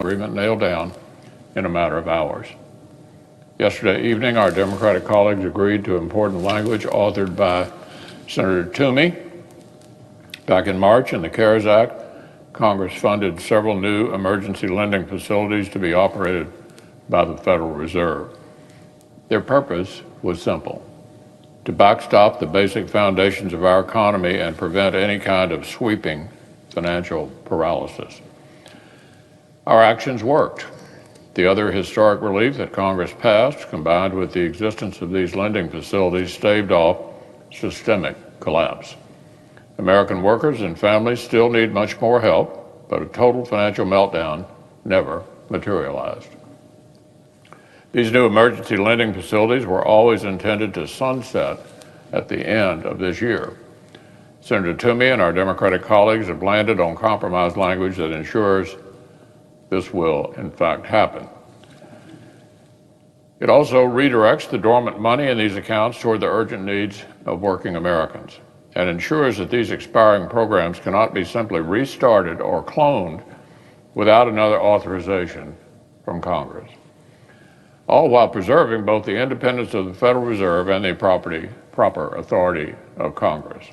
agreement nailed down in a matter of hours. Yesterday evening, our Democratic colleagues agreed to important language authored by Senator Toomey. Back in March, in the CARES Act, Congress funded several new emergency lending facilities to be operated by the Federal Reserve. Their purpose was simple: to backstop the basic foundations of our economy and prevent any kind of sweeping financial paralysis. Our actions worked. The other historic relief that Congress passed, combined with the existence of these lending facilities, staved off systemic collapse. American workers and families still need much more help, but a total financial meltdown never materialized. These new emergency lending facilities were always intended to sunset at the end of this year. Senator Toomey and our Democratic colleagues have landed on compromise language that ensures this will, in fact, happen. It also redirects the dormant money in these accounts toward the urgent needs of working Americans and ensures that these expiring programs cannot be simply restarted or cloned without another authorization from Congress, all while preserving both the independence of the Federal Reserve and the proper authority of Congress.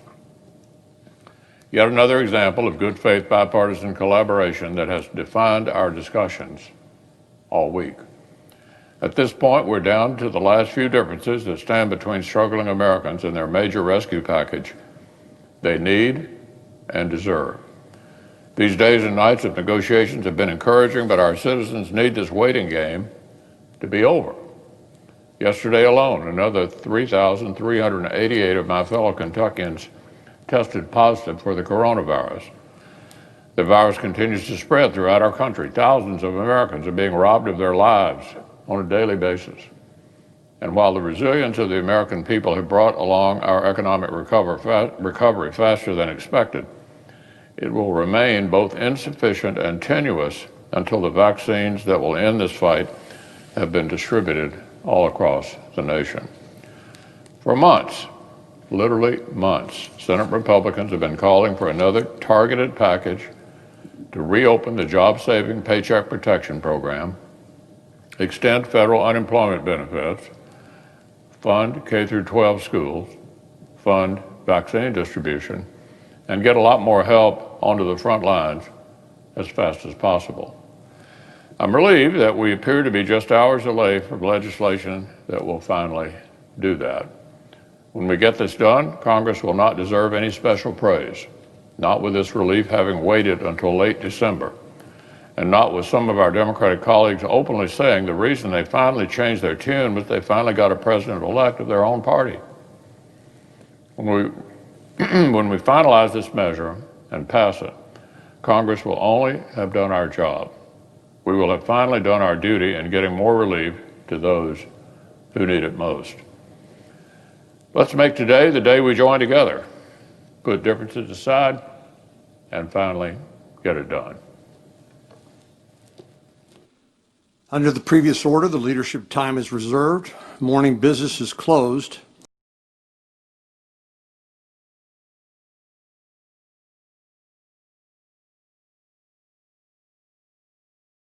Yet another example of good faith bipartisan collaboration that has defined our discussions all week. At this point, we're down to the last few differences that stand between struggling Americans and their major rescue package they need and deserve. These days and nights of negotiations have been encouraging, but our citizens need this waiting game to be over. Yesterday alone, another 3,388 of my fellow Kentuckians tested positive for the coronavirus. The virus continues to spread throughout our country. Thousands of Americans are being robbed of their lives on a daily basis. And while the resilience of the American people have brought along our economic recovery faster than expected, it will remain both insufficient and tenuous until the vaccines that will end this fight have been distributed all across the nation. For months, literally months, Senate Republicans have been calling for another targeted package to reopen the job-saving Paycheck Protection Program, extend federal unemployment benefits, fund K-12 schools, fund vaccine distribution, and get a lot more help onto the front lines as fast as possible. I'm relieved that we appear to be just hours away from legislation that will finally do that. When we get this done, Congress will not deserve any special praise, not with this relief having waited until late December, and not with some of our Democratic colleagues openly saying the reason they finally changed their tune was they finally got a president-elect of their own party. When we finalize this measure and pass it, Congress will only have done our job. We will have finally done our duty in getting more relief to those who need it most. Let's make today the day we join together, put differences aside, and finally get it done. Under the previous order, the leadership time is reserved. Morning business is closed.